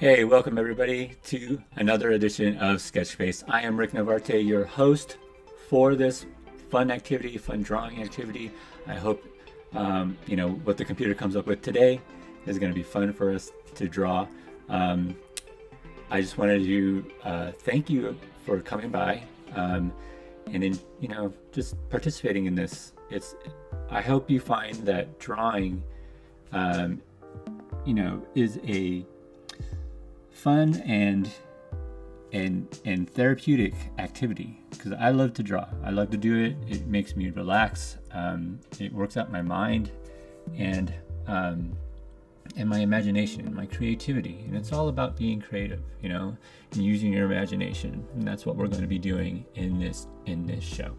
Hey, welcome everybody to another edition of Sketchface. I am Rick Navarte, your host for this fun activity, fun drawing activity. I hope what the computer comes up with today is going to be fun for us to draw. I just wanted to thank you for coming by and then just participating in this. I hope you find that drawing is a fun and therapeutic activity, because I love to draw. I love to do it. It makes me relax. It works out my mind and my imagination, my creativity. And it's all about being creative, and using your imagination. And that's what we're going to be doing in this show.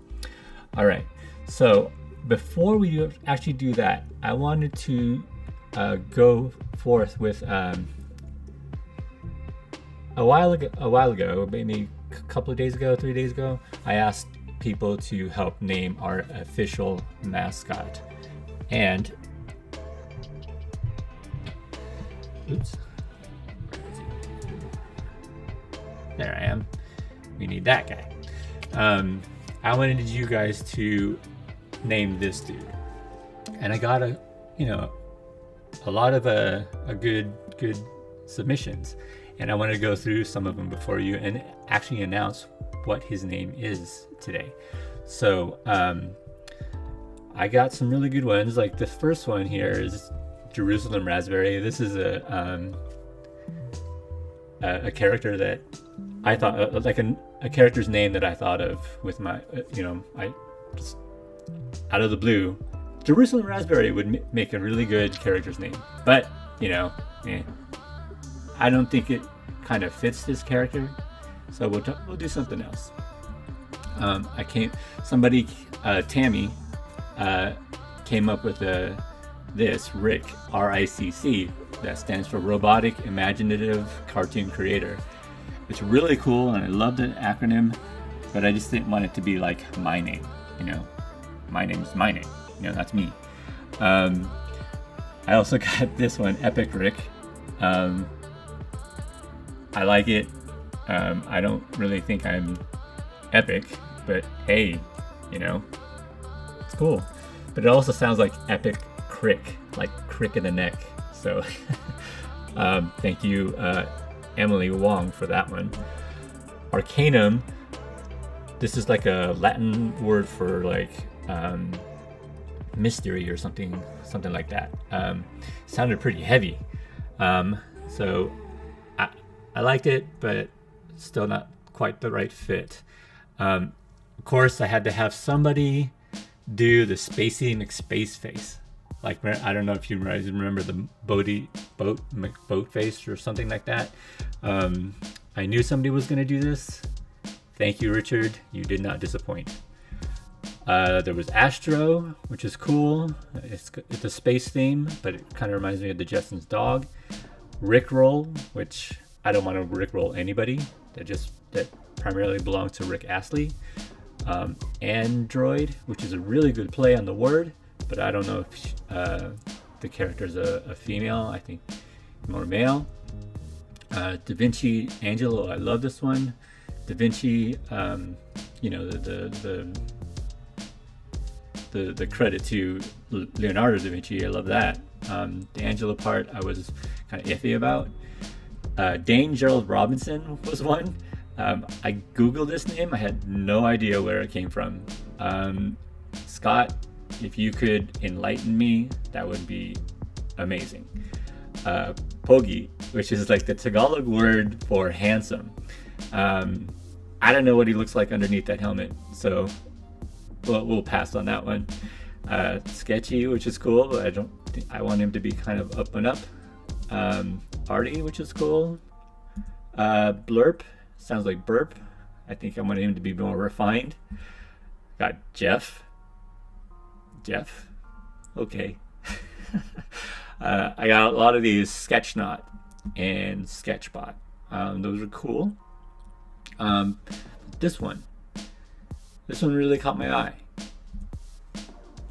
All right. So before we actually do that, I wanted to go forth with a while ago, maybe a couple of days ago, 3 days ago, I asked people to help name our official mascot. And there I am. We need that guy. I wanted you guys to name this dude, and I got a lot of good submissions. And I want to go through some of them before you and actually announce what his name is today. So I got some really good ones. Like the first one here is Jerusalem Raspberry. This is a character that I thought, like a character's name that I thought of with my, I just out of the blue. Jerusalem Raspberry would make a really good character's name, but I don't think it kind of fits this character, so we'll do something else. Tammy came up with this Rick, RICC, that stands for Robotic Imaginative Cartoon Creator. It's really cool, and I love the acronym, but I just didn't want it to be like my name. My name's my name. That's me. I also got this one, Epic Rick. I like it. I don't really think I'm epic, but hey, it's cool. But it also sounds like Epic Crick, like crick in the neck. So thank you, Emily Wong, for that one. Arcanum, this is like a Latin word for like mystery or something like that. Sounded pretty heavy. So I liked it, but still not quite the right fit. Of course, I had to have somebody do the Spacey McSpace face. Like, I don't know if you guys remember the boat face or something like that. I knew somebody was going to do this. Thank you, Richard. You did not disappoint. There was Astro, which is cool. It's a space theme, but it kind of reminds me of the Jetsons dog. Rickroll, which I don't want to Rickroll anybody. That primarily belongs to Rick Astley. Android, which is a really good play on the word, but I don't know if the character's a female. I think more male. Da Vinci Angelo, I love this one. Da Vinci, the credit to Leonardo da Vinci, I love that. The Angelo part I was kind of iffy about. Dane Gerald Robinson was one. I googled this name. I had no idea where it came from. Scott, if you could enlighten me, that would be amazing. Pogi, which is like the Tagalog word for handsome. I don't know what he looks like underneath that helmet, so we'll pass on that one. Sketchy, which is cool, but I want him to be kind of up and up. Artie, which is cool. Blurp, sounds like burp. I think I want him to be more refined. Got Jeff, okay. I got a lot of these Sketchknot and Sketchbot. Those are cool. This one really caught my eye.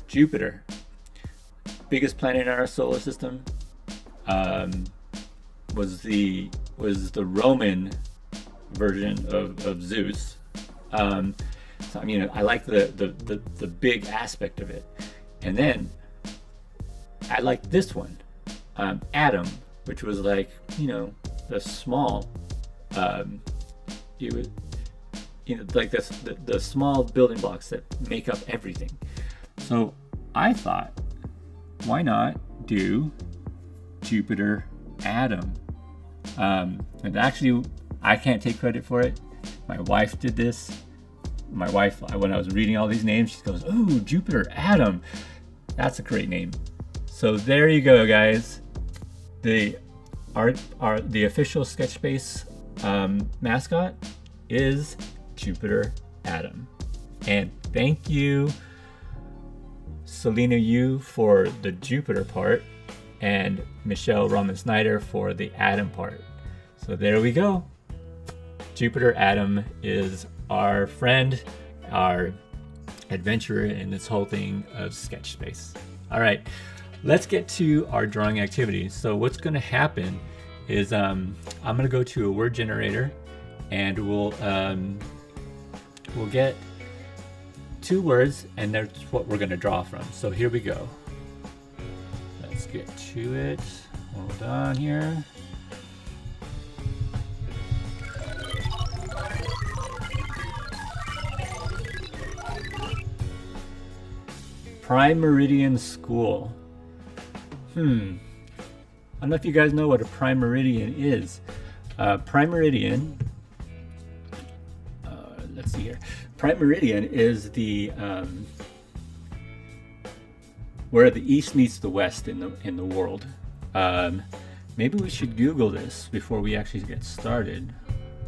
Jupiter, biggest planet in our solar system, was was the Roman version of Zeus. So I mean, I like the big aspect of it. And then I like this one, Atom, which was like, you know, the small, you would, you know, like this, the small building blocks that make up everything. So I thought, why not do Jupiter Atom? And actually, I can't take credit for it. My wife did this. My wife, when I was reading all these names, she goes, "Oh, Jupiter Atom. That's a great name." So there you go, guys. The official Sketchbase mascot is Jupiter Atom. And thank you, Selena Yu, for the Jupiter part, and Michelle Roman Snyder for the Atom part. So there we go. Jupiter Atom is our friend, our adventurer in this whole thing of Sketchbase. All right, let's get to our drawing activities. So what's going to happen is I'm going to go to a word generator, and we'll get 2 words, and that's what we're going to draw from. So here we go. Let's get to it. Hold on here. Prime Meridian School. I don't know if you guys know what a prime meridian is. Prime meridian, let's see here. Prime meridian is the where the east meets the west in the world. Maybe we should Google this before we actually get started.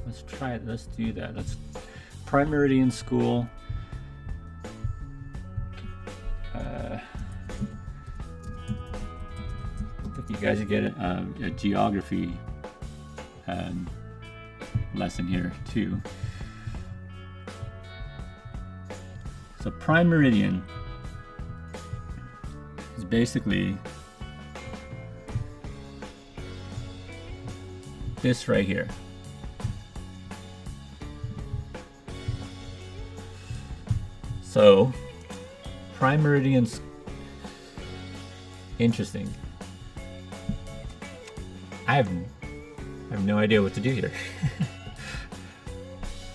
Let's try it. Let's do that. Let's Prime Meridian School. If you guys get a geography lesson here too. So prime meridian is basically this right here. So prime meridian's interesting. I have no idea what to do here.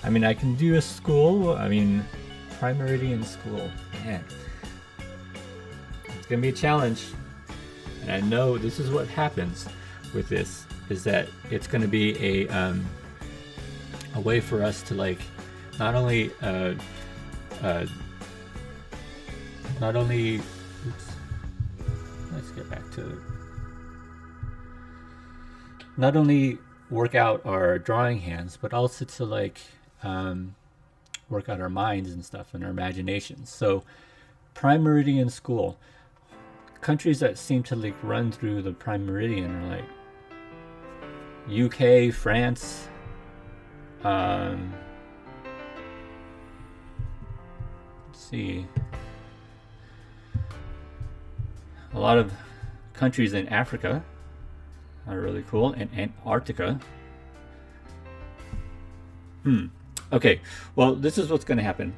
I mean, I can do a school. I mean, prime meridian school. Man, it's gonna be a challenge. And I know this is what happens with this, is that it's gonna be a way for us to like not only oops, let's get back to it. Not only work out our drawing hands, but also to like work out our minds and stuff and our imaginations. So prime meridian school, countries that seem to like run through the prime meridian are like UK, France, let's see, a lot of countries in Africa are really cool, and Antarctica. Okay, well, this is what's going to happen.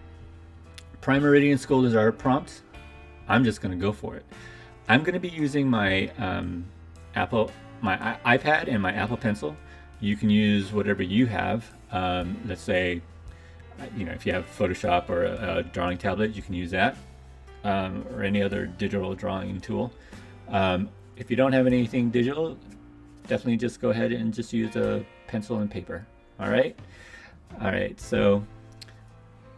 Prime Meridian School is our prompt. I'm just going to go for it. I'm going to be using my my iPad and my Apple Pencil. You can use whatever you have. Let's say, you know, if you have Photoshop or a drawing tablet, you can use that, or any other digital drawing tool. If you don't have anything digital, definitely just go ahead and just use a pencil and paper. All right, so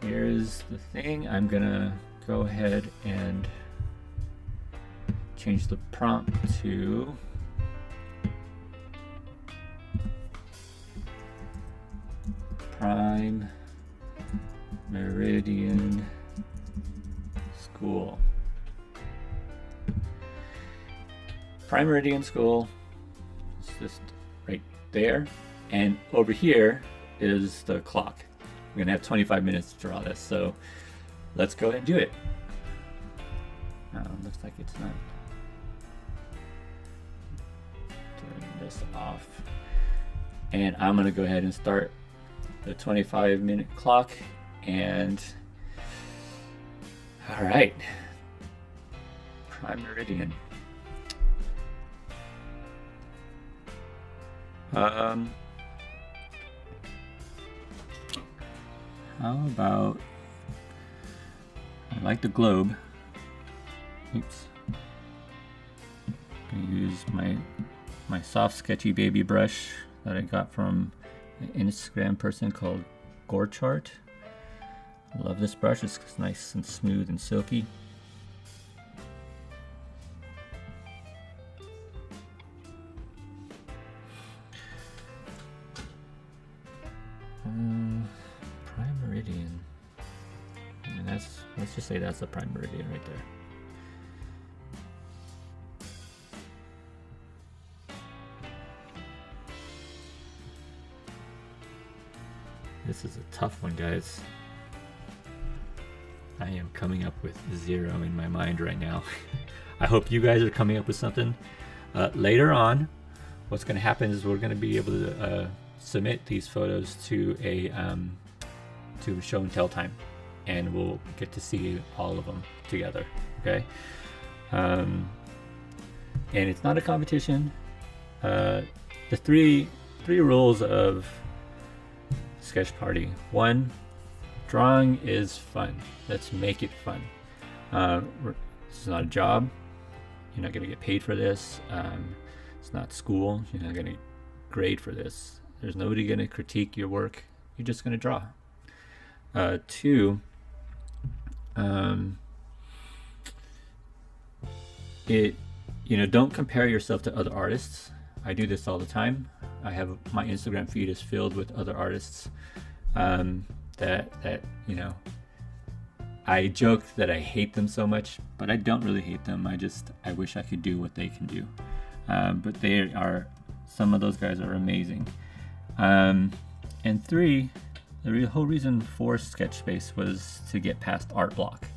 here's the thing. I'm gonna go ahead and change the prompt to Prime Meridian School. Prime Meridian School is just right there, and over here is the clock. We're gonna have 25 minutes to draw this, so let's go ahead and do it. Looks like it's not. Turn this off. And I'm gonna go ahead and start the 25-minute clock. And all right, prime meridian. How about, I like the globe. Oops. I'm gonna use my soft sketchy baby brush that I got from an Instagram person called Gorchart. I love this brush, it's nice and smooth and silky. Prime meridian. And let's just say that's the prime meridian right there. This is a tough one, guys. I am coming up with 0 in my mind right now. I hope you guys are coming up with something. Later on, what's going to happen is we're going to be able to submit these photos to a show and tell time, and we'll get to see all of them together. Okay, and it's not a competition. The three rules of sketch party. 1, drawing is fun. Let's make it fun. This is not a job. You're not going to get paid for this. It's not school. You're not going to grade for this. There's nobody going to critique your work. You're just going to draw. 2, don't compare yourself to other artists. I do this all the time. I have my Instagram feed is filled with other artists that I joke that I hate them so much, but I don't really hate them. I wish I could do what they can do. But some of those guys are amazing. And 3, the whole reason for Sketchspace was to get past art block.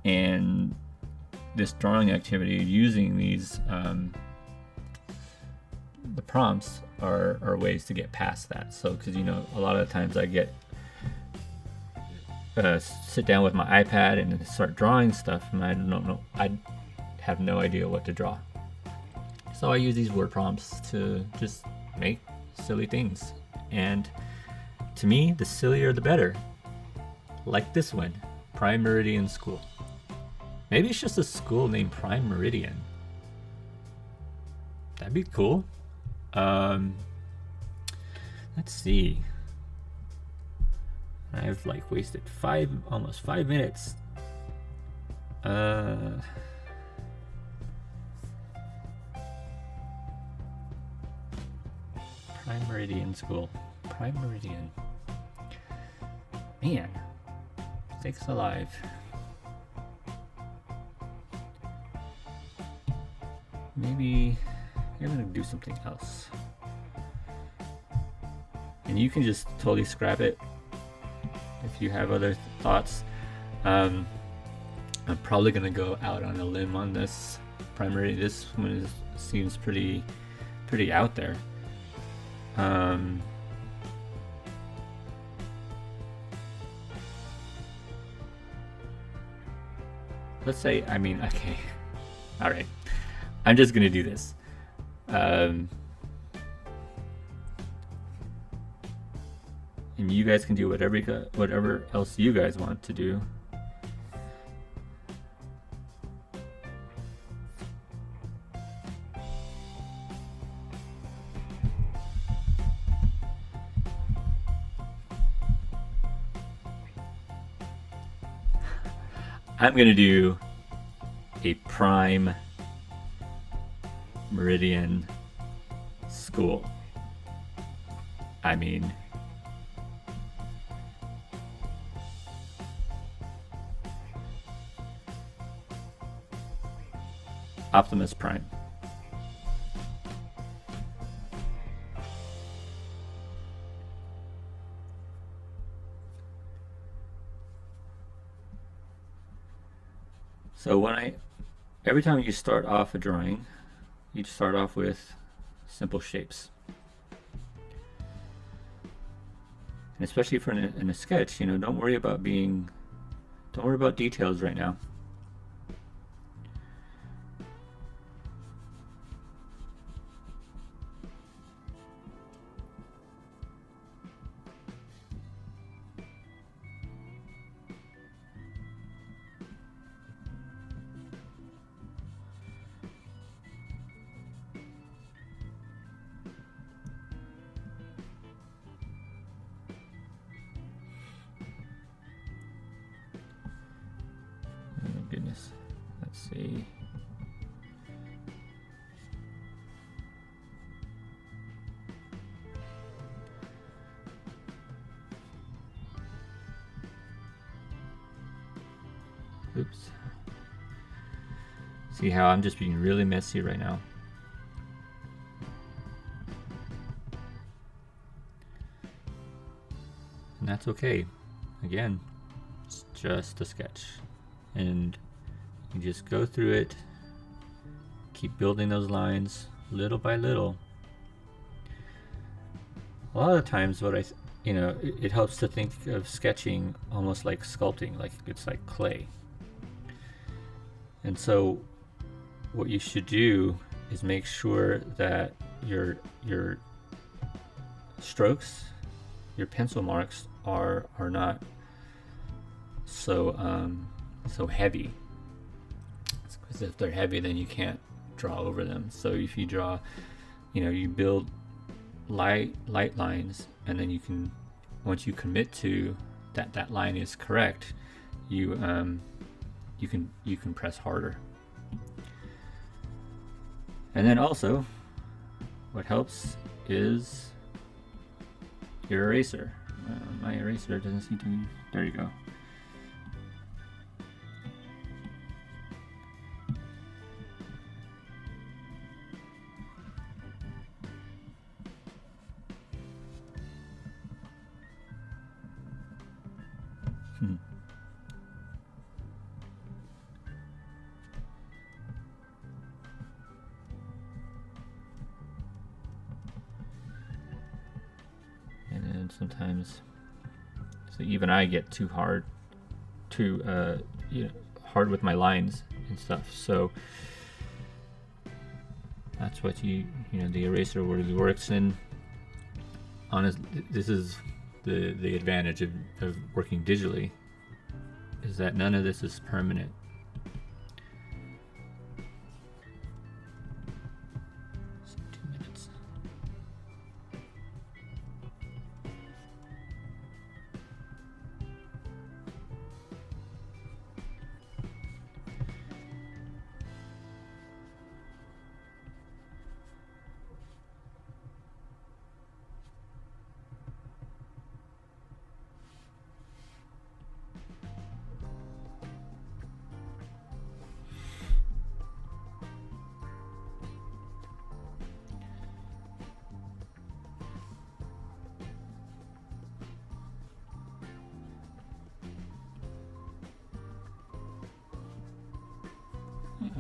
And this drawing activity using these the prompts are ways to get past that. So because a lot of times I get sit down with my iPad and start drawing stuff, and I have no idea what to draw. So I use these word prompts to just make silly things, and to me, the sillier the better. Like this one, Prime Meridian School. Maybe it's just a school named Prime Meridian. That'd be cool. Let's see. I've wasted almost 5 minutes. Prime Meridian School. Prime Meridian. Man, stakes alive. Maybe I'm gonna do something else. And you can just totally scrap it if you have other thoughts. I'm probably gonna go out on a limb on this primary. This one seems pretty out there. Let's say, okay, all right. I'm just gonna do this. And you guys can do whatever else you guys want to do. I'm gonna do a Prime Meridian School. Optimus Prime. So every time you start off a drawing, you start off with simple shapes. And especially for in a sketch, you know, don't worry about details right now. Oh goodness. Let's see. Oops. See how I'm just being really messy right now. And that's okay. Again, it's just a sketch. And you just go through it, keep building those lines little by little. A lot of times what it helps to think of sketching almost like sculpting, like it's like clay. And so what you should do is make sure that your strokes, your pencil marks are not so heavy. Because if they're heavy, then you can't draw over them. So if you draw, you build light lines, and then you can, once you commit to that line is correct, you can press harder. And then also, what helps is your eraser. My eraser doesn't seem to be. There you go. Sometimes, so even I get too hard with my lines and stuff. So that's what the eraser really works. And this is the advantage of working digitally, is that none of this is permanent.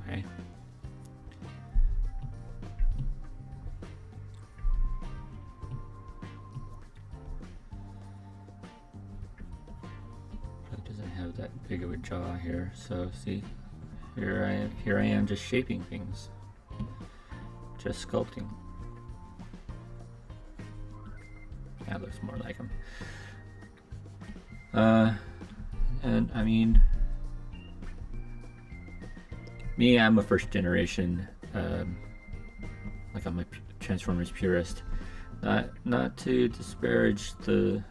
Okay. Probably doesn't have that big of a jaw here, so see, here I am just shaping things, just sculpting. That looks more like him. And I mean, me, I'm a first generation, like I'm a Transformers purist. Not to disparage the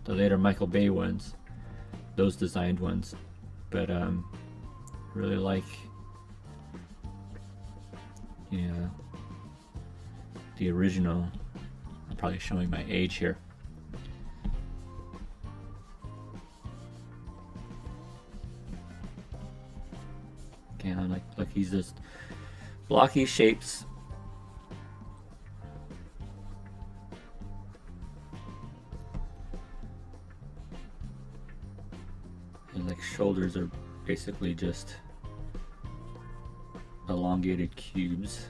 later Michael Bay ones, those designed ones, but really like the original. I'm probably showing my age here. Like he's just blocky shapes. And like shoulders are basically just elongated cubes.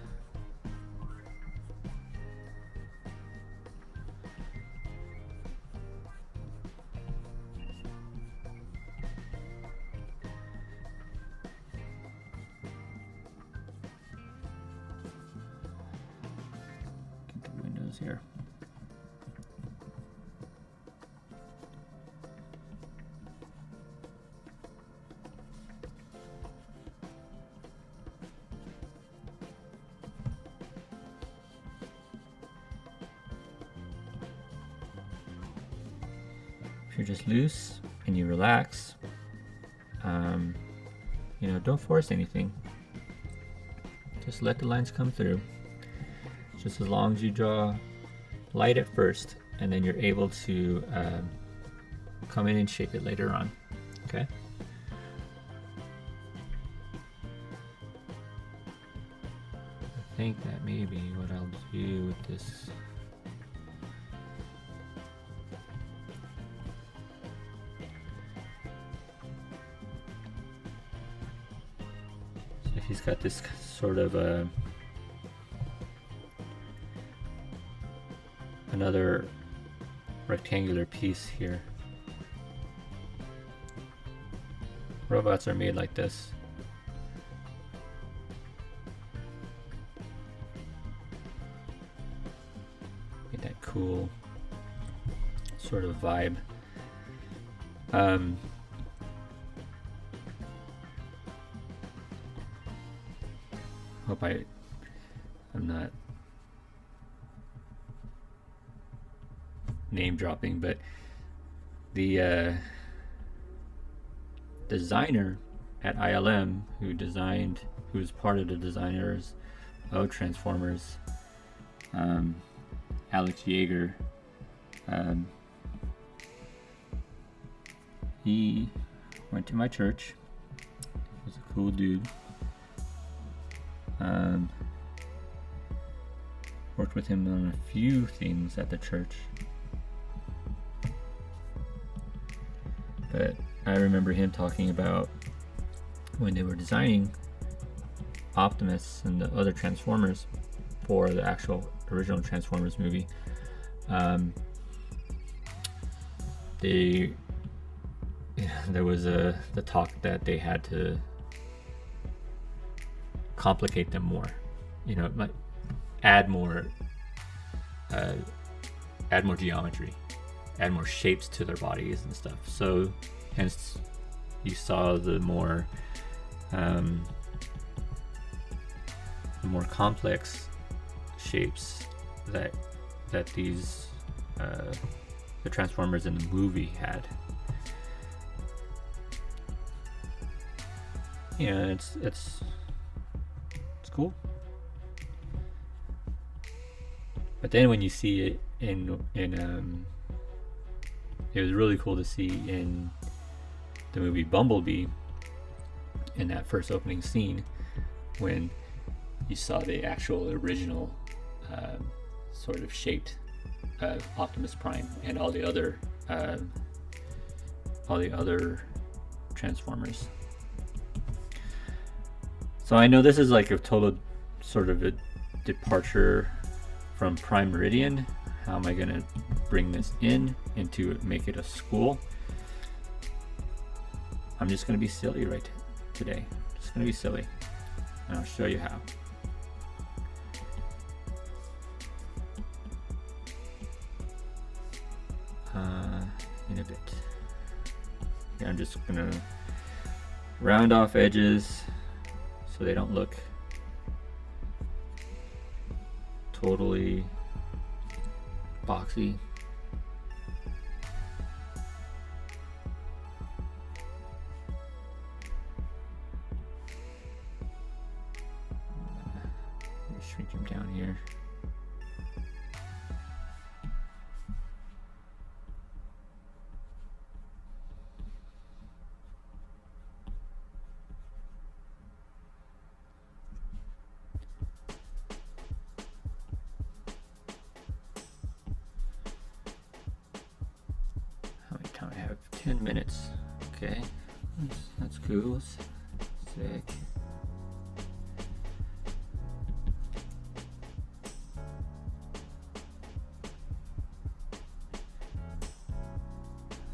problems here. If you're just loose and you relax, you know, don't force anything. Just let the lines come through. Just as long as you draw light at first, and then you're able to come in and shape it later on. Okay. I think that may be what I'll do with this. So he's got this sort of another rectangular piece here. Robots are made like this. Get that cool sort of vibe. Hope I'm not name dropping, but the designer at ILM who was part of the designers of Transformers, Alex Yeager, he went to my church. He was a cool dude. Worked with him on a few things at the church, but I remember him talking about when they were designing Optimus and the other Transformers for the actual original Transformers movie. There was the talk that they had to complicate them more, like add more geometry, add more shapes to their bodies and stuff. So hence you saw the more complex shapes that these the Transformers in the movie had. It's cool. But then when you see it in it was really cool to see in the movie Bumblebee, in that first opening scene when you saw the actual original sort of shaped Optimus Prime and all the other Transformers. So I know this is like a total sort of a departure from Prime Meridian. How am I going to bring this into make it a school? I'm just going to be silly today. Just going to be silly. And I'll show you how. In a bit. Yeah, I'm just going to round off edges so they don't look totally boxy. Shrink him down here. How many time I have? 10 minutes. Okay, that's cool. Sick.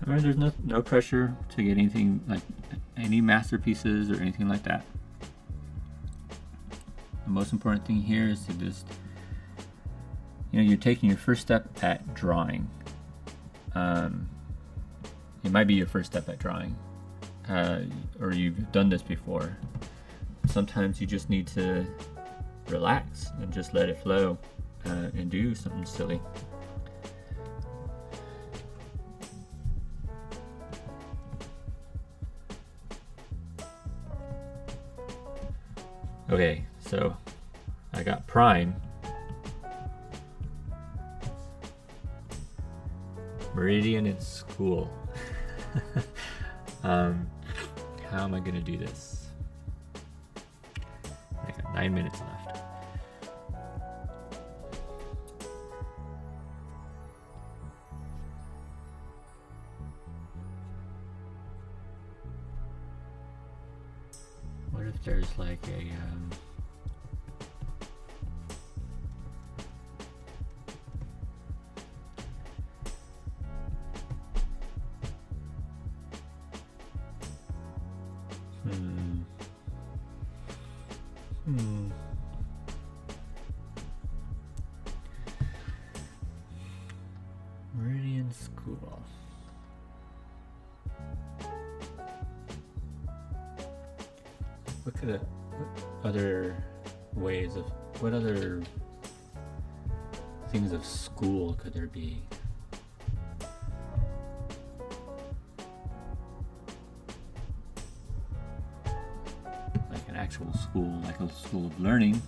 Alright, there's no pressure to get anything like any masterpieces or anything like that. The most important thing here is to just you're taking your first step at drawing. It might be your first step at drawing, or you've done this before. Sometimes you just need to relax and just let it flow and do something silly. Okay, so I got prime, meridian, and school. How am I gonna do this? I got 9 minutes left. What if there's like a Meridian school. What other ways of, what other things of school could there be? Like an actual school, like a school of learning.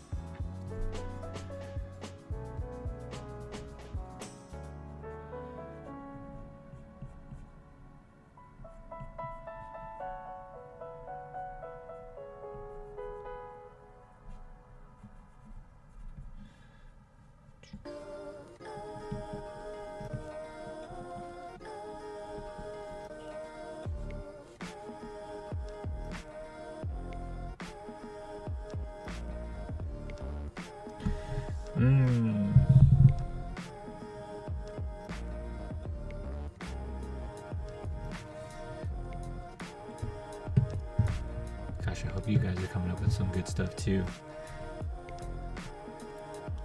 Gosh, I hope you guys are coming up with some good stuff too.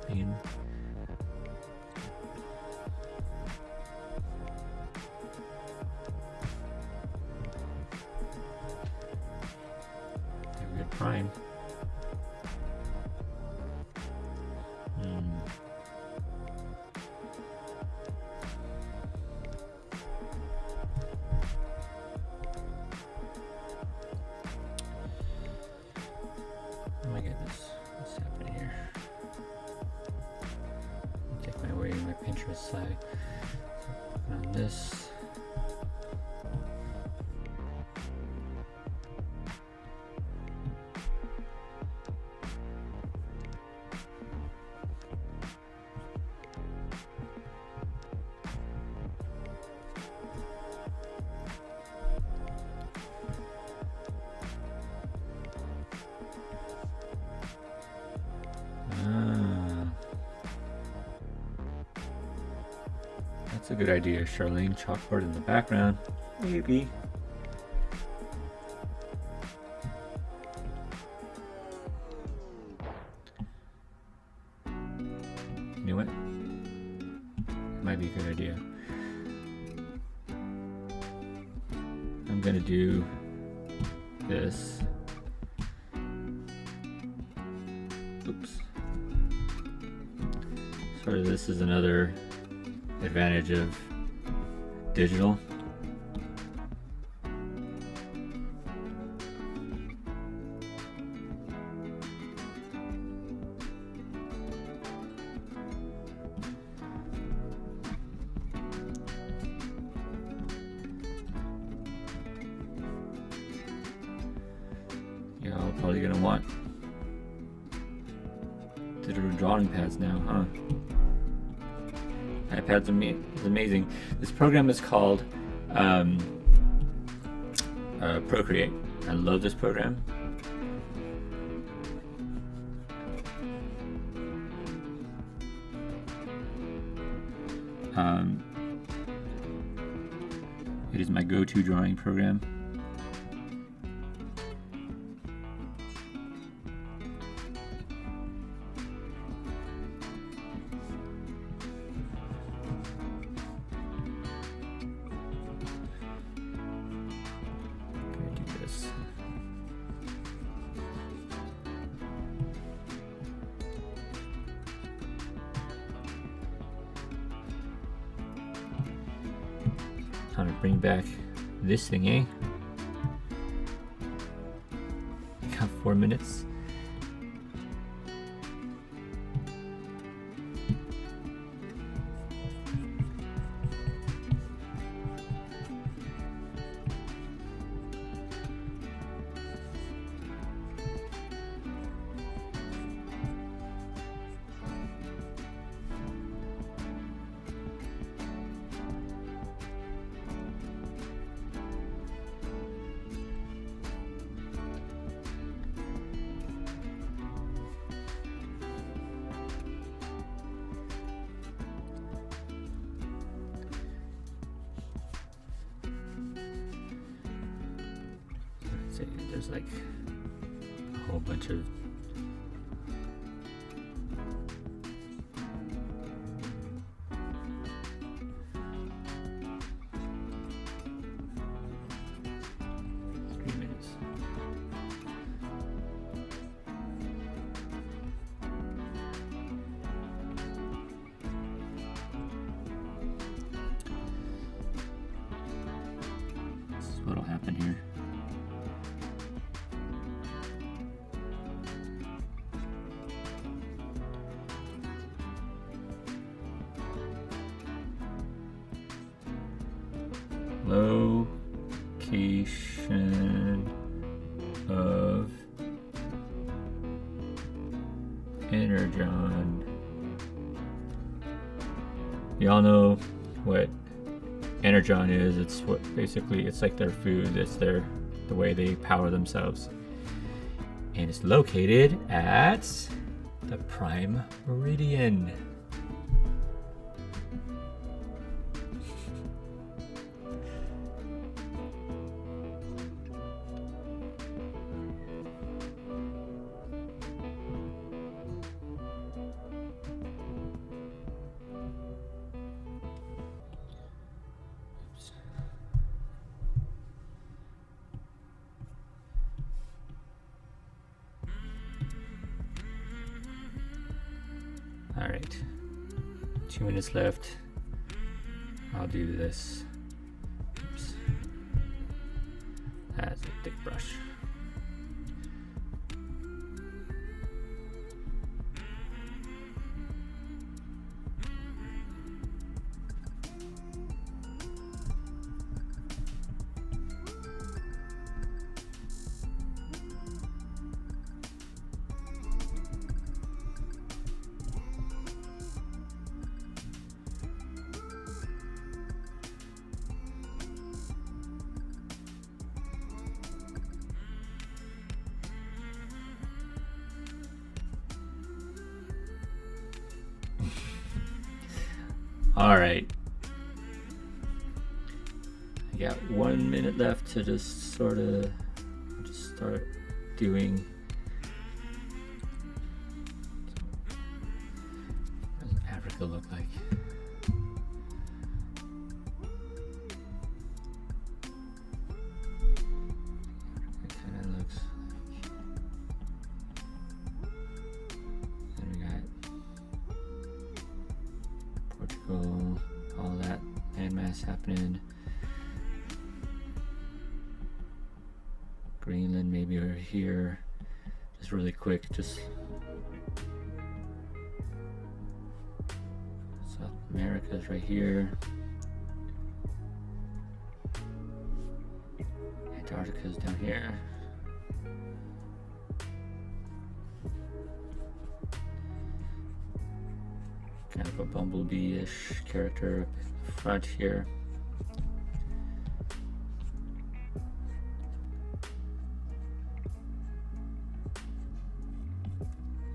And there we go, prime. Oh my goodness, what's happening here? Take my way to my Pinterest side. So on this. That's a good idea, Charlene. Chalkboard in the background. Maybe. You know what? It might be a good idea. I'm gonna do this. Oops. Sort of, this is another advantage of digital. Yeah, I'm probably gonna want digital drawing pads now, huh? iPad's amazing. This program is called Procreate. I love this program. It is my go-to drawing program. kind of bring back this thing, eh? Got 4 minutes. There's like a whole bunch of what'll happen here. Location of energon. Y'all know what energon is. It's what basically it's like their food. It's the way they power themselves. And it's located at the prime meridian. All right, 2 minutes left. I'll do this. Oops. That's a thick brush. All right, I got 1 minute left to just sort of start doing. What does Africa look like? It kind of looks like. Then we got Portugal, all that landmass happening. Greenland maybe over here. Just really quick, just South America's right here. Antarctica's down here. Kind of a bumblebee-ish character up in the front here.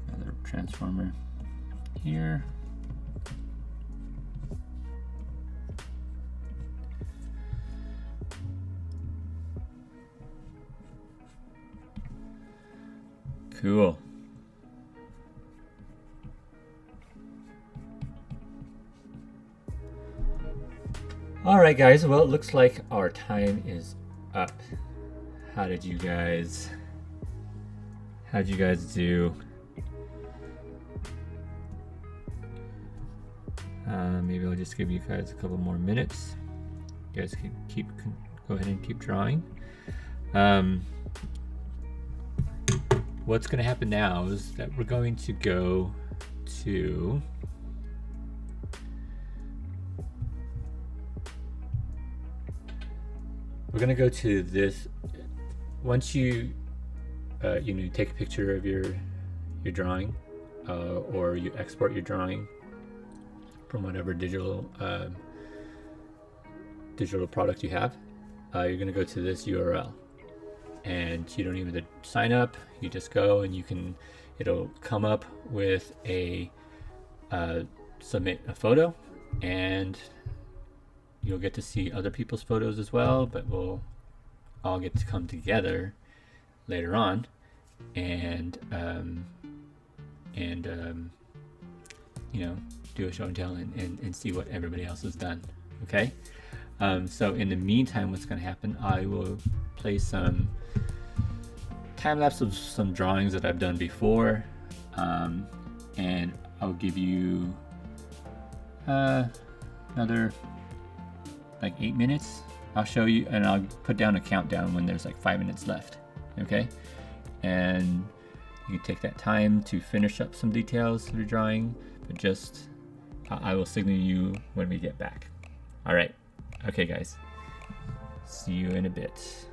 Another transformer here. Cool. All right, guys. Well, it looks like our time is up. How did you guys do? Maybe I'll just give you guys a couple more minutes. You guys can go ahead and keep drawing. What's going to happen now is that we're going to go to this. Once you take a picture of your drawing, or you export your drawing from whatever digital product you have, you're going to go to this URL, and you don't even have to sign up. You just go, and it'll come up with a submit a photo, and you'll get to see other people's photos as well, but we'll all get to come together later on and do a show and tell and see what everybody else has done. Okay. So in the meantime, what's going to happen, I will play some time lapse of some drawings that I've done before, and I'll give you another like 8 minutes. I'll show you, and I'll put down a countdown when there's like 5 minutes left. Okay, and you can take that time to finish up some details of your drawing, but just I will signal you when we get back. All right. Okay, guys. See you in a bit.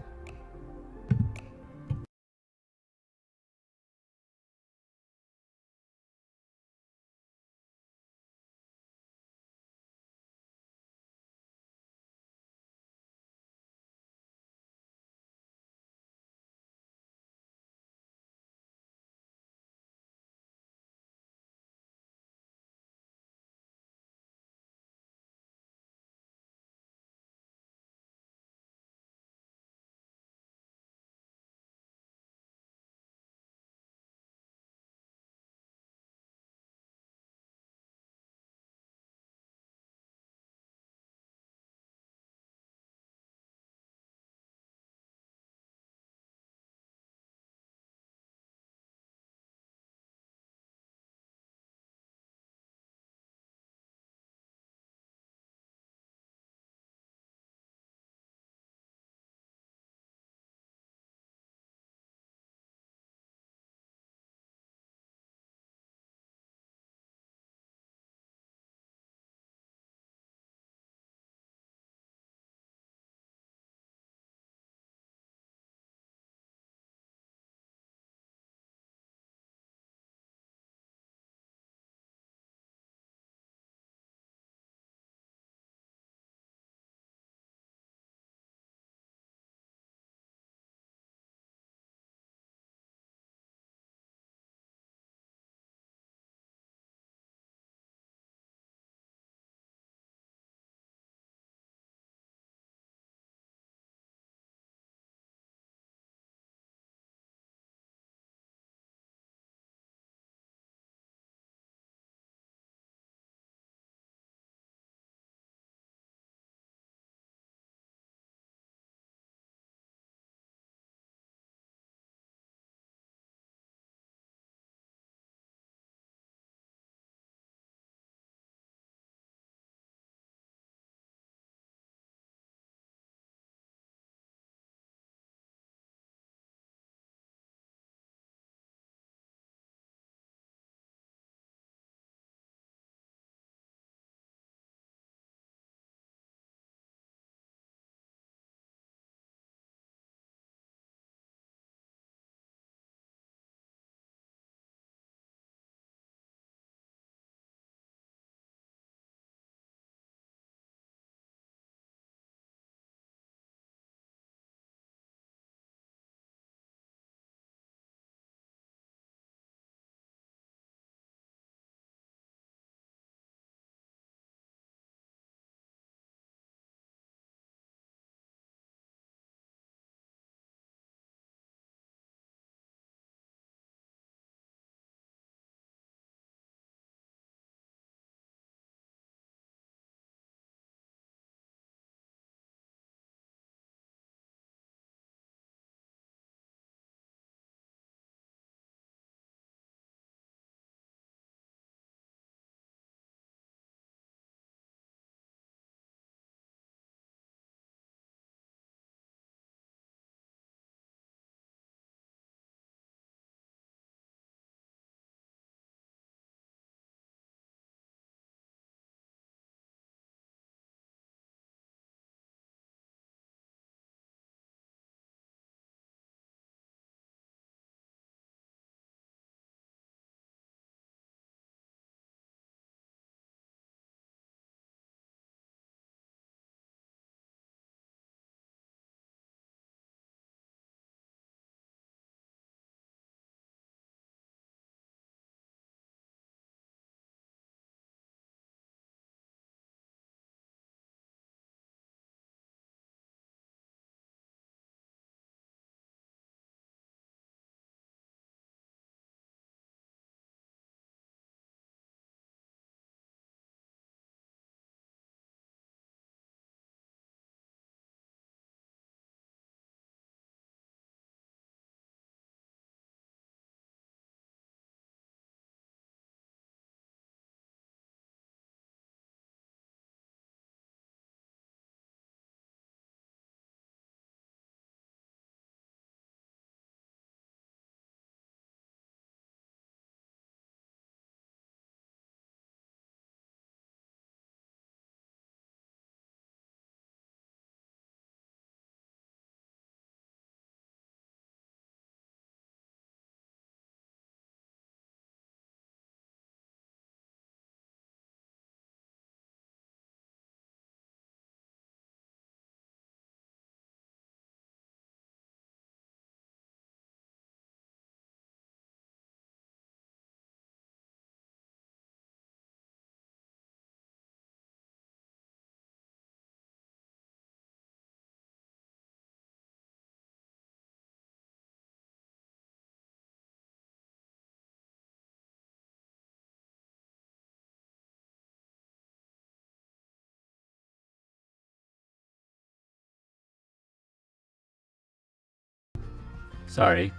Sorry.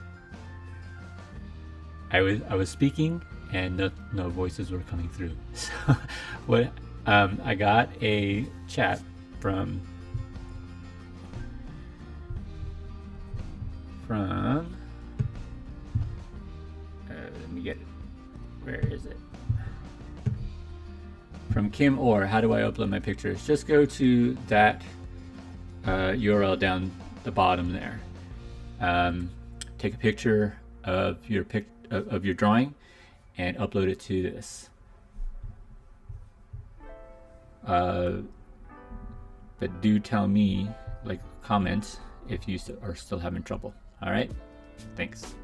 I was speaking and no voices were coming through. So what I got a chat from let me get it. Where is it? From Kim Orr. How do I upload my pictures? Just go to that URL down the bottom there. Take a picture of your drawing and upload it to this. But do tell me, like, comment if you are still having trouble. All right, thanks.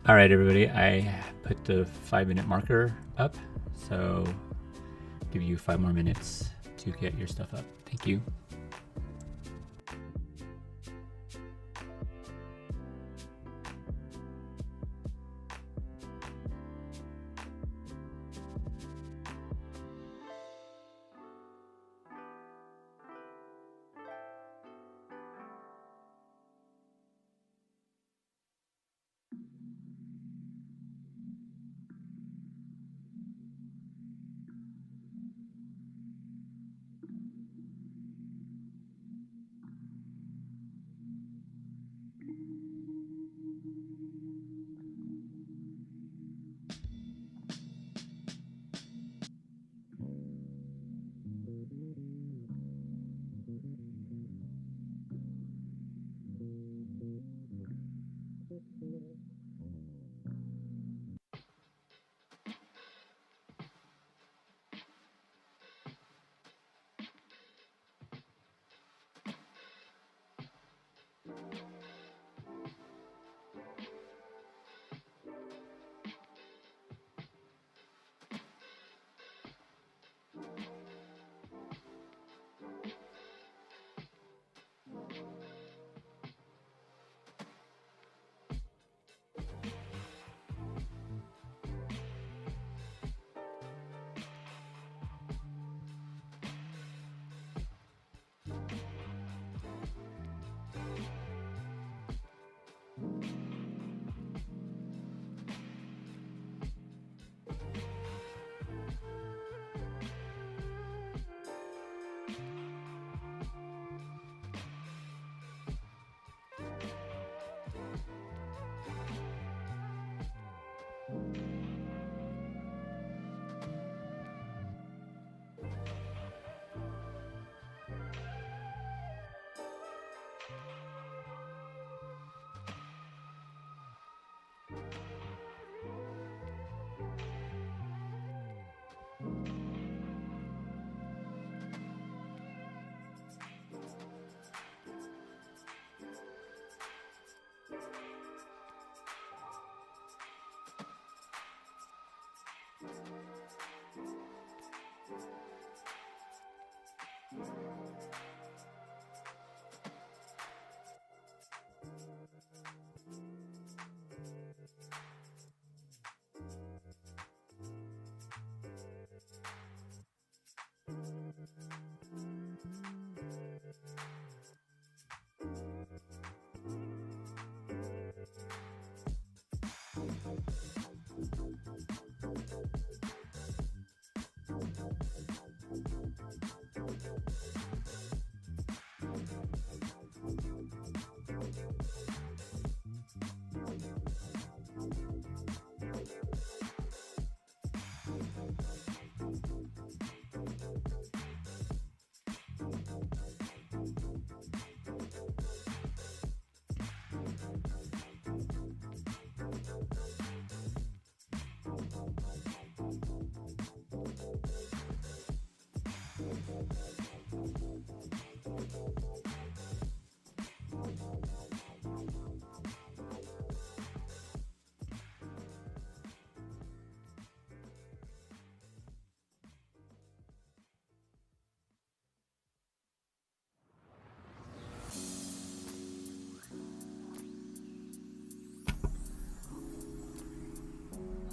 All right, everybody, I put the 5-minute marker up, so give you 5 more minutes to get your stuff up. Thank you.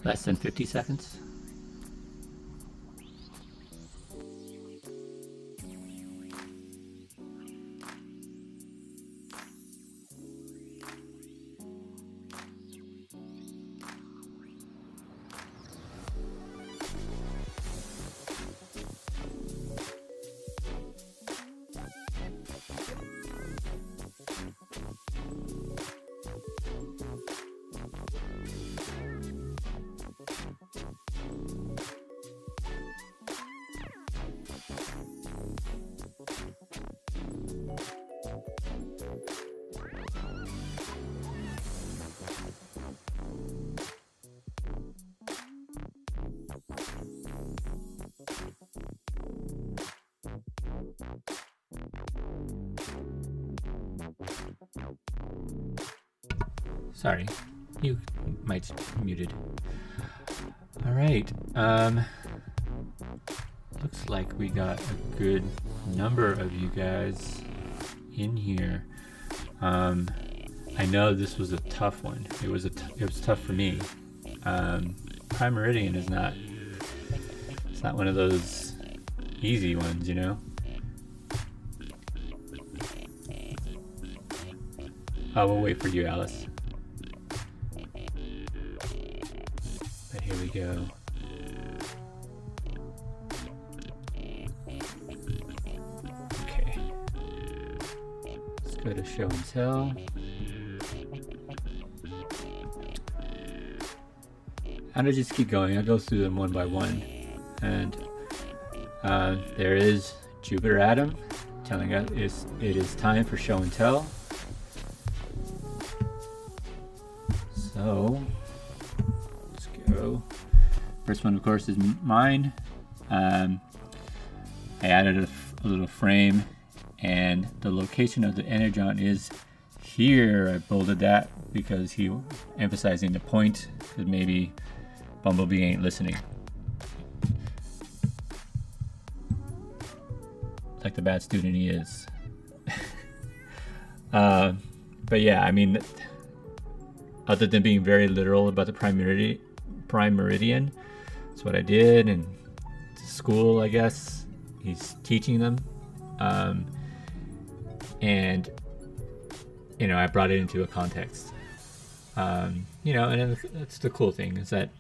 Less than 50 seconds. Sorry, you might be muted. All right. Looks like we got a good number of you guys in here. I know this was a tough one. It was tough for me. Prime Meridian is not. It's not one of those easy ones, you know. We'll wait for you, Alice. But here we go. Okay. Let's go to show and tell. I'm gonna just keep going. I'll go through them one by one. And there is Jupiter Atom telling us it is time for show and tell. So let's go. First one, of course, is mine. I added a little frame, and the location of the energon is here. I bolded that because he emphasizing the point, because maybe Bumblebee ain't listening. Like the bad student he is. But yeah, I mean, other than being very literal about the prime meridian, that's what I did. And school, I guess, he's teaching them. And, you know, I brought it into a context. You know, and that's the cool thing, is that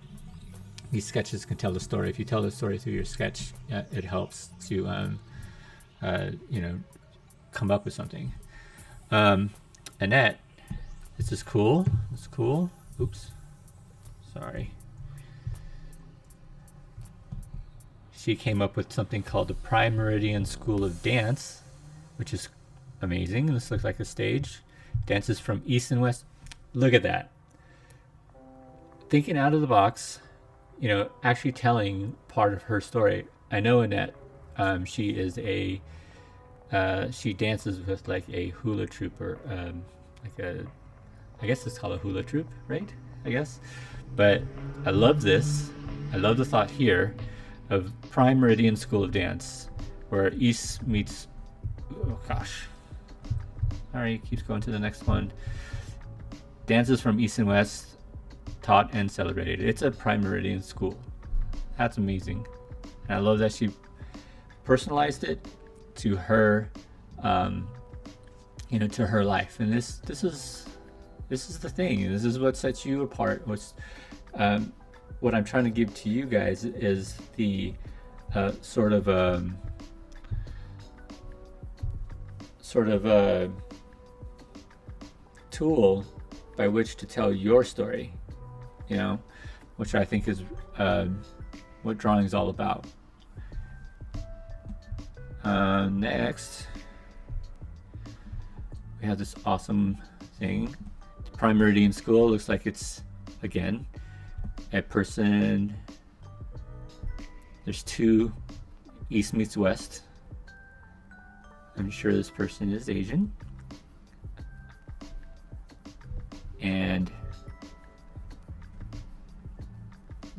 these sketches can tell the story. If you tell the story through your sketch, it helps to, you know, come up with something. Annette, this is cool. It's cool. Oops. Sorry. She came up with something called the Prime Meridian School of Dance, which is amazing. This looks like a stage. Dances from east and west. Look at that. Thinking out of the box, you know, actually telling part of her story. I know Annette, she is a, she dances with like a hula troop, or like a, I guess it's called a hula troop, right? I guess. But I love this. I love the thought here of Prime Meridian School of Dance, where East meets, oh gosh. Sorry, keeps going to the next one. Dances from East and West, taught and celebrated. It's a Prime Meridian school. That's amazing. And I love that she personalized it to her, you know, to her life. And this is the thing. This is what sets you apart. What I'm trying to give to you guys is the sort of a tool by which to tell your story, you know, which I think is what drawing is all about. Next, we have this awesome thing. Prime Meridian School looks like it's, again, a person. There's two, East meets West. I'm sure this person is Asian. And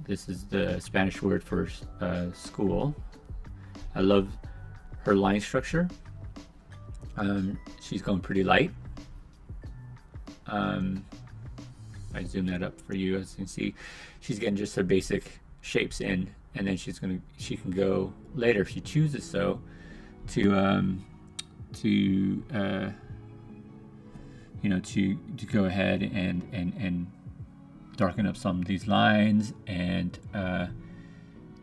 this is the Spanish word for school. I love her line structure. She's going pretty light. I zoom that up for you, as you can see, she's getting just her basic shapes in, and then she can go later if she chooses so to go ahead and darken up some of these lines and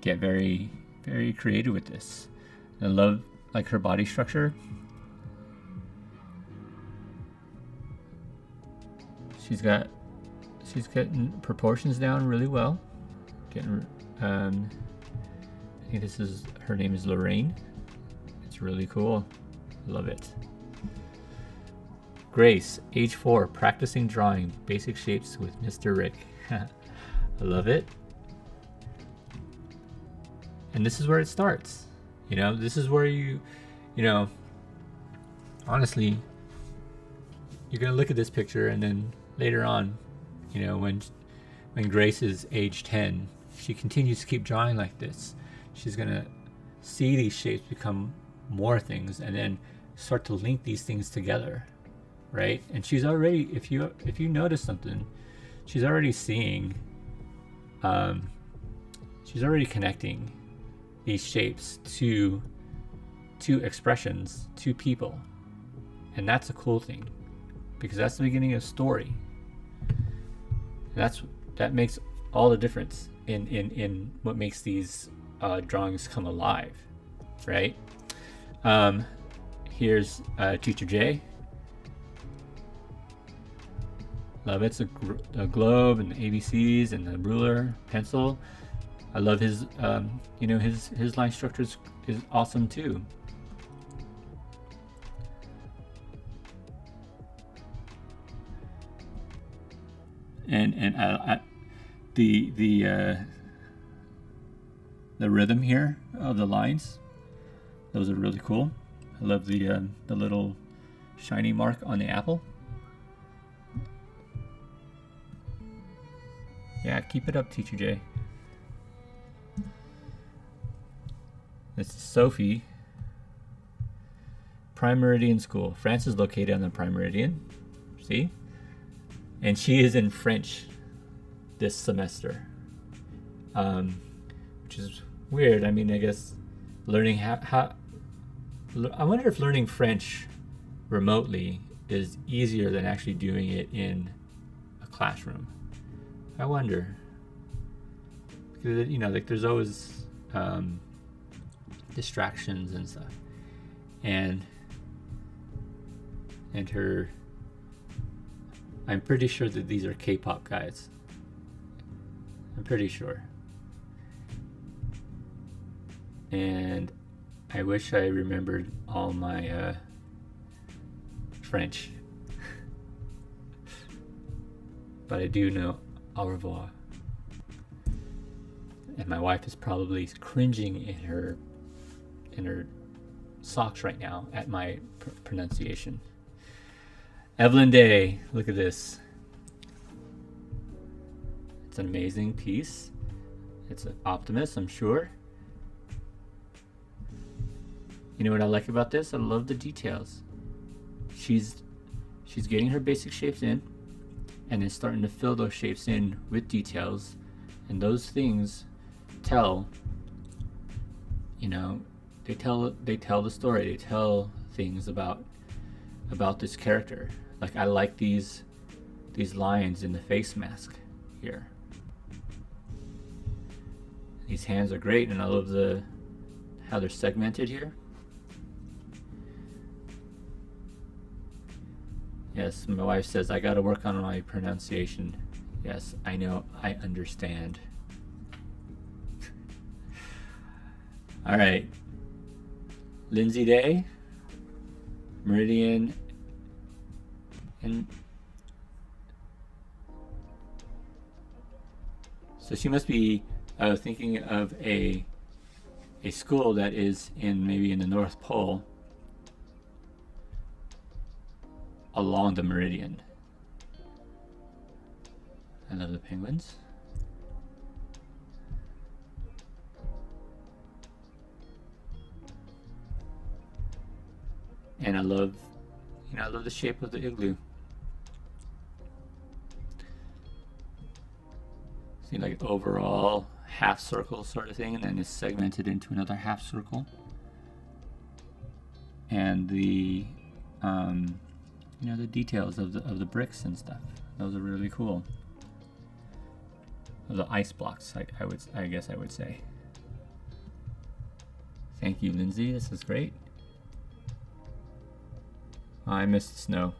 get very, very creative with this. I love like her body structure. She's getting proportions down really well. I think her name is Lorraine. It's really cool. Love it. Grace, age 4, practicing drawing basic shapes with Mr. Rick. I love it. And this is where it starts. This is where honestly, you're gonna look at this picture, and then later on, when Grace is age 10, she continues to keep drawing like this. She's gonna see these shapes become more things, and then start to link these things together, right? And she's already, if you notice something, she's already seeing, she's already connecting these shapes to expressions, to people, and that's a cool thing, because that's the beginning of a story. That makes all the difference in what makes these drawings come alive, right? Here's Teacher J. Love it. It's a globe and the ABCs and the ruler, pencil. I love his, his line structure is awesome too. And the rhythm here of the lines, those are really cool. I love the little shiny mark on the apple. Yeah, keep it up, Teacher J. This is Sophie. Prime Meridian School. France is located on the Prime Meridian. See? And she is in French this semester. Which is weird. I mean, I guess learning how I wonder if learning French remotely is easier than actually doing it in a classroom. I wonder. Because, like there's always distractions and stuff. And her, I'm pretty sure that these are K-pop guys. I'm pretty sure. And I wish I remembered all my French. But I do know au revoir. And my wife is probably cringing in her socks right now at my pronunciation. Evelyn Day, look at this. It's an amazing piece. It's an optimist, I'm sure. You know what I like about this? I love the details. She's getting her basic shapes in, and then starting to fill those shapes in with details, and those things tell, they tell the story. They tell things about this character. Like, I like these lines in the face mask here. These hands are great, and I love how they're segmented here. Yes, my wife says I gotta work on my pronunciation. Yes, I know, I understand. All right, Lindsay Day, Meridien, and so she must be thinking of a school that is maybe in the North Pole along the meridian. I love the penguins. And I love the shape of the igloo. See, like overall half circle sort of thing, and then it's segmented into another half circle. And the you know, the details of the bricks and stuff. Those are really cool. The ice blocks, I guess I would say. Thank you, Lindsay. This is great. Oh, I missed the snow.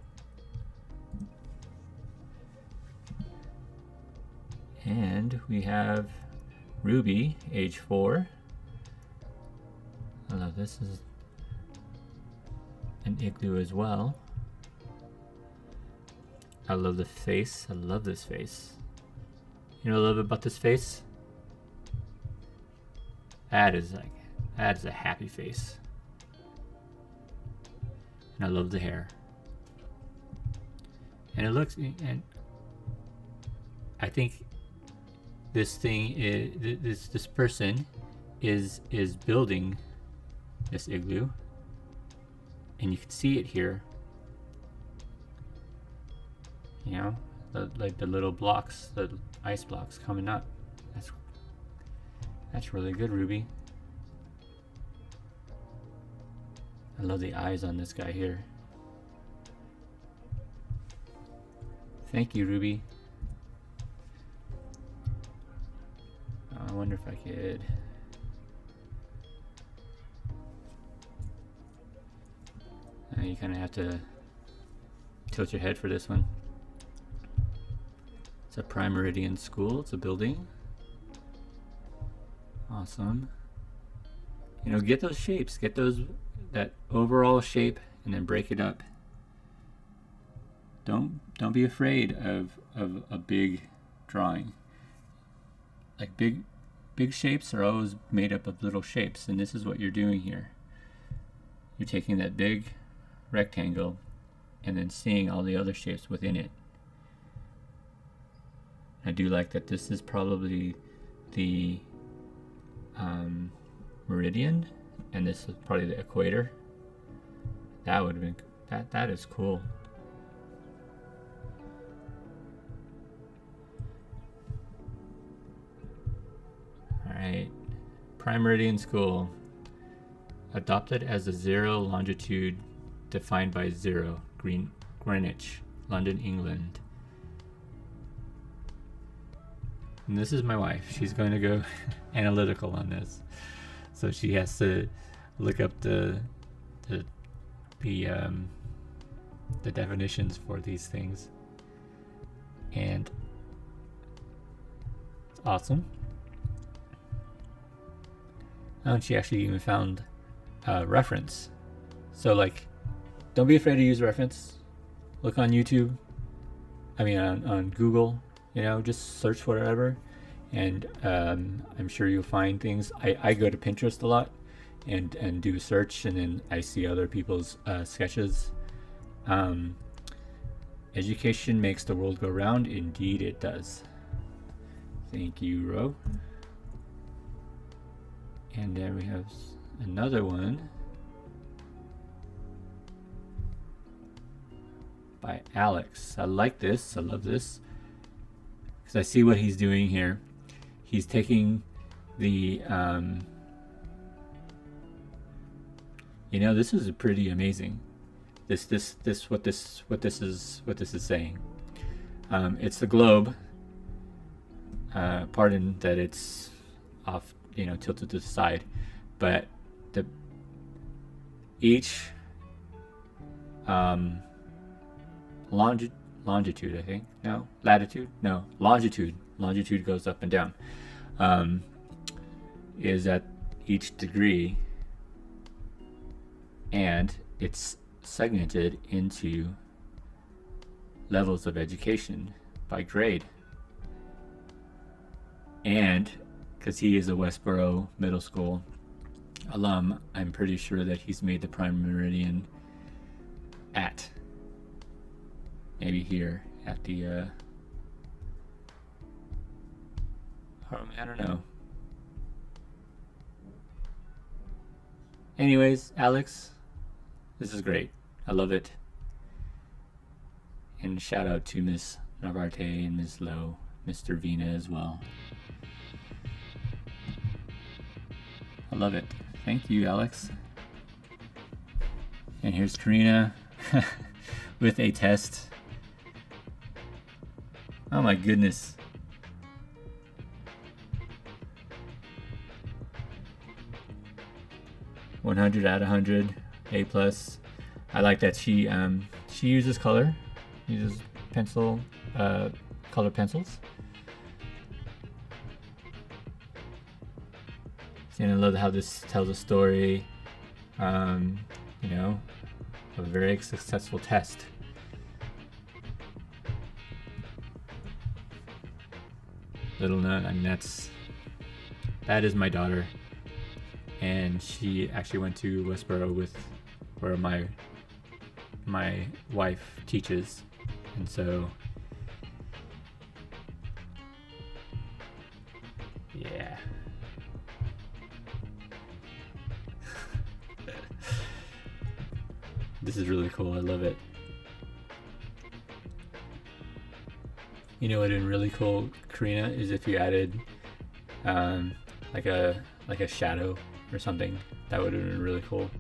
And we have Ruby, age 4. I love this. This is an igloo as well. I love the face. I love this face. You know what I love about this face? That is a happy face. And I love the hair. And it looks, and I think this thing is this person is building this igloo, and you can see it here. You know, like the little blocks, the ice blocks coming up. That's really good, Ruby. I love the eyes on this guy here. Thank you, Ruby. I wonder if I could. You kind of have to tilt your head for this one. It's a prime meridian school. It's a building. Awesome. You know, get those shapes. Get that overall shape, and then break it up. Don't be afraid of a big drawing. Like big shapes are always made up of little shapes, and this is what you're doing here. You're taking that big rectangle and then seeing all the other shapes within it. I do like that this is probably the meridian, and this is probably the equator. That would have been that is cool. Alright. Prime Meridian School. Adopted as a zero longitude defined by 0, Greenwich, London, England. And this is my wife. She's going to go analytical on this. So she has to look up the definitions for these things. And it's awesome. And she actually even found a reference. So like, don't be afraid to use reference. Look on YouTube. I mean on Google, you know, just search whatever, and I'm sure you'll find things. I go to Pinterest a lot and do a search, and then I see other people's sketches. Education makes the world go round. Indeed it does. Thank you, Ro. And then we have another one by Alex. I like this. I love this because I see what he's doing here. He's taking the you know, this is pretty amazing. What this is saying. It's the globe. Pardon that it's off, you know, tilted to the side, but each longitude, I think, no, latitude, no, longitude goes up and down, is at each degree, and it's segmented into levels of education by grade. And because he is a Westboro Middle School alum, I'm pretty sure that he's made the prime meridian at maybe here at the I don't know. Anyways, Alex, this is great. I love it. And shout out to Miss Navarte and Miss Lowe, Mr. Vina as well. I love it. Thank you, Alex. And here's Karina with a test. Oh my goodness. "100 out of 100, A+. I like that she uses color, uses pencil, color pencils. And I love how this tells a story, you know, of a very successful test. Little known, I mean, that is my daughter, and she actually went to Westboro with where my wife teaches, and so yeah. This is really cool. I love it. You know what would be really cool, Karina, is if you added like a shadow or something. That would have been really cool.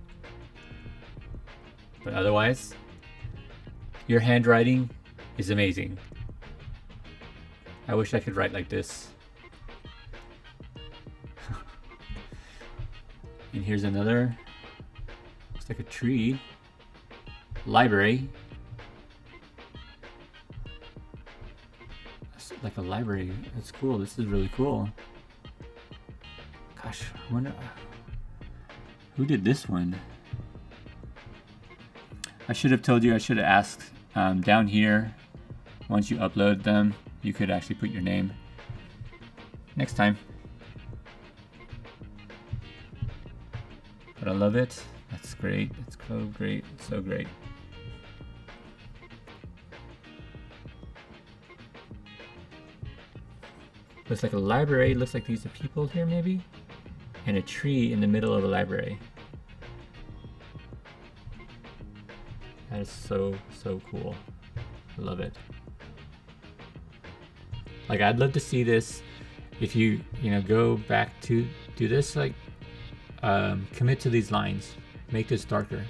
But otherwise, your handwriting is amazing. I wish I could write like this. And here's another. Looks like a tree. Library. That's like a library. That's cool. This is really cool. Gosh, I wonder who did this one. I should have told you. I should have asked down here. Once you upload them, you could actually put your name. Next time. But I love it. That's great. It's so great. So great. Looks like a library. Looks like these are people here maybe. And a tree in the middle of a library. That is so cool. I love it. Like, I'd love to see this if you go back to do this, like commit to these lines, make this darker,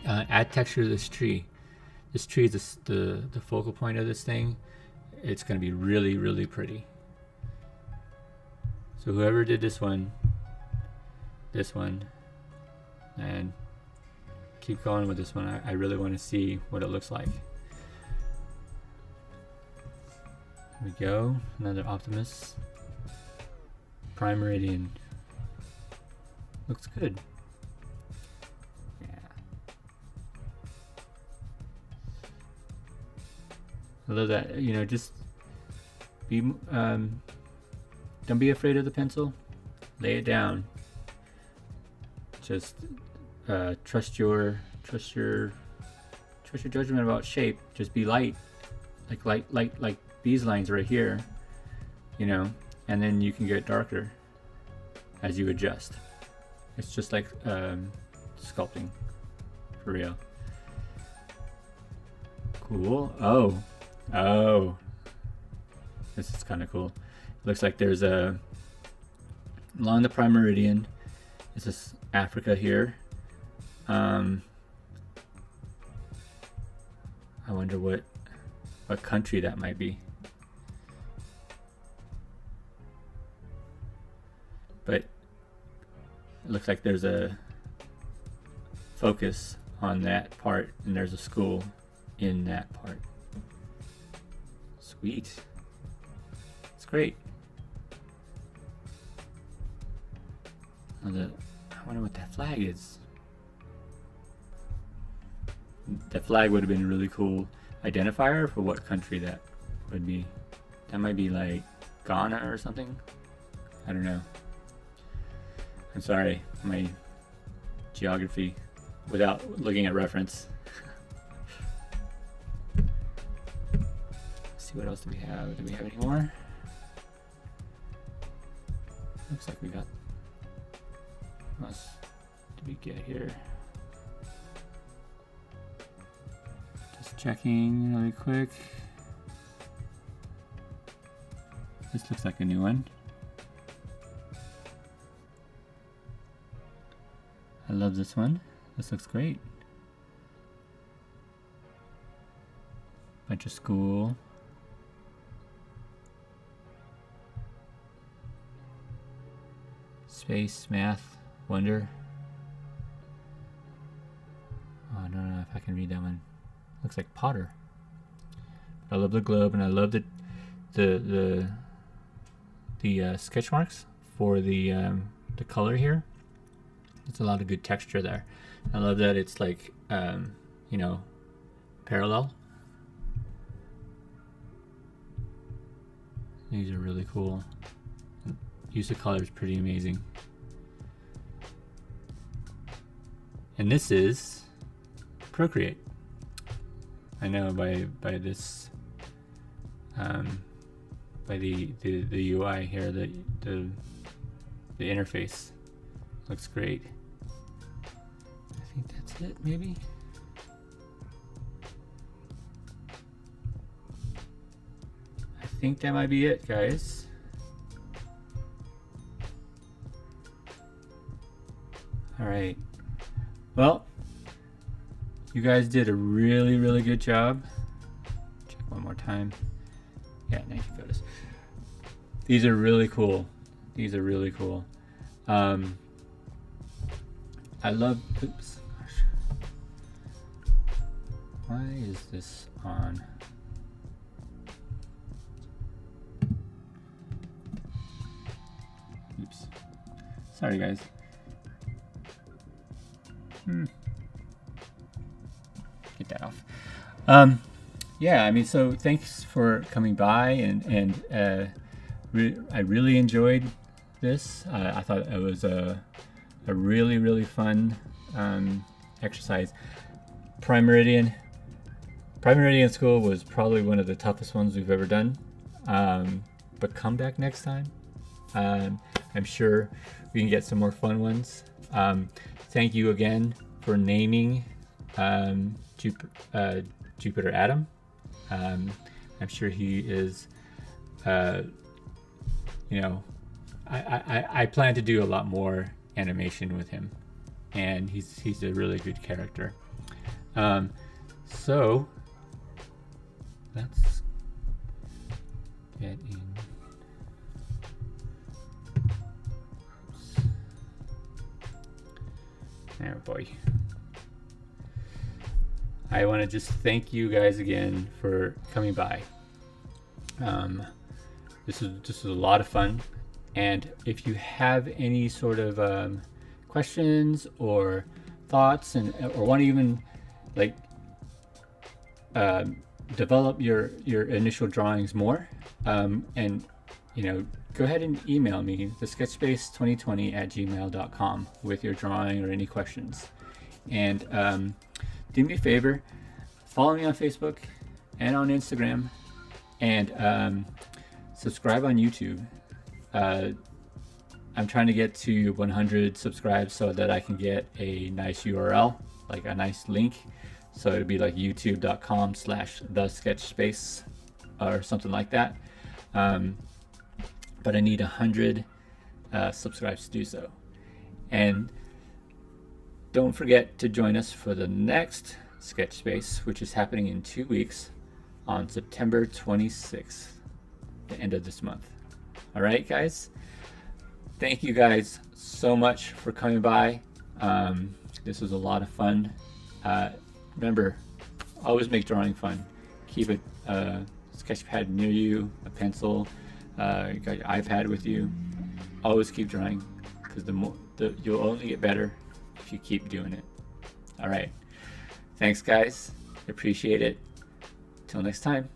add texture to this tree. This tree is the focal point of this thing. It's going to be really pretty. So whoever did this one, and keep going with this one. I really want to see what it looks like. Here we go. Another Optimus. Prime Meridian. Looks good. Yeah. I love that. Just be don't be afraid of the pencil. Lay it down. Just trust your judgment about shape. Just be light, like these lines right here, and then you can get darker as you adjust. It's just like sculpting, for real. Cool. Oh, this is kind of cool. Looks like there's along the Prime Meridian. This is Africa here. I wonder what country that might be. But it looks like there's a focus on that part, and there's a school in that part. Sweet. It's great. I wonder what that flag is. The flag would have been a really cool identifier for what country that would be. That might be like Ghana or something. I don't know. I'm sorry, my geography without looking at reference. Let's see, what else do we have? Do we have any more? Looks like we got. What else did we get here? Just checking really quick. This looks like a new one. I love this one. This looks great. Bunch of school. Space, math, wonder. Oh, I don't know if I can read that one. Looks like Potter. I love the globe, and I love the sketch marks for the color here. It's a lot of good texture there. I love that it's like you know, parallel. These are really cool. Use of color is pretty amazing. And this is Procreate. I know by this by the UI here, the interface looks great. I think that's it, maybe. I think that might be it, guys. All right. Well, you guys did a really, really good job. Check one more time. Yeah, 90 photos. These are really cool. These are really cool. I love, oops, gosh. Why is this on? Oops. Sorry, guys. Get that off. Yeah, I mean, so thanks for coming by, and I really enjoyed this. I thought it was a really, really fun exercise. Prime Meridian school was probably one of the toughest ones we've ever done, but come back next time. I'm sure we can get some more fun ones. Thank you again for naming Jupiter Atom. I'm sure he is, you know, I plan to do a lot more animation with him, and he's a really good character. So let's get in. Oh boy. I want to just thank you guys again for coming by. This is a lot of fun, and if you have any sort of questions or thoughts, or want to even like develop your initial drawings more, and you know, go ahead and email me, thesketchspace2020@gmail.com, with your drawing or any questions. And do me a favor, follow me on Facebook and on Instagram, and subscribe on YouTube. I'm trying to get to 100 subscribes so that I can get a nice URL, like a nice link. So it'd be like youtube.com/thesketchspace or something like that. But I need 100 subscribes to do so. And don't forget to join us for the next Sketch Space, which is happening in 2 weeks on September 26th, the end of this month. All right, guys. Thank you guys so much for coming by. This was a lot of fun. Remember, always make drawing fun. Keep a sketch pad near you, a pencil, you got your iPad with you. Always keep drawing, because you'll only get better if you keep doing it. All right. Thanks, guys. Appreciate it. Till next time.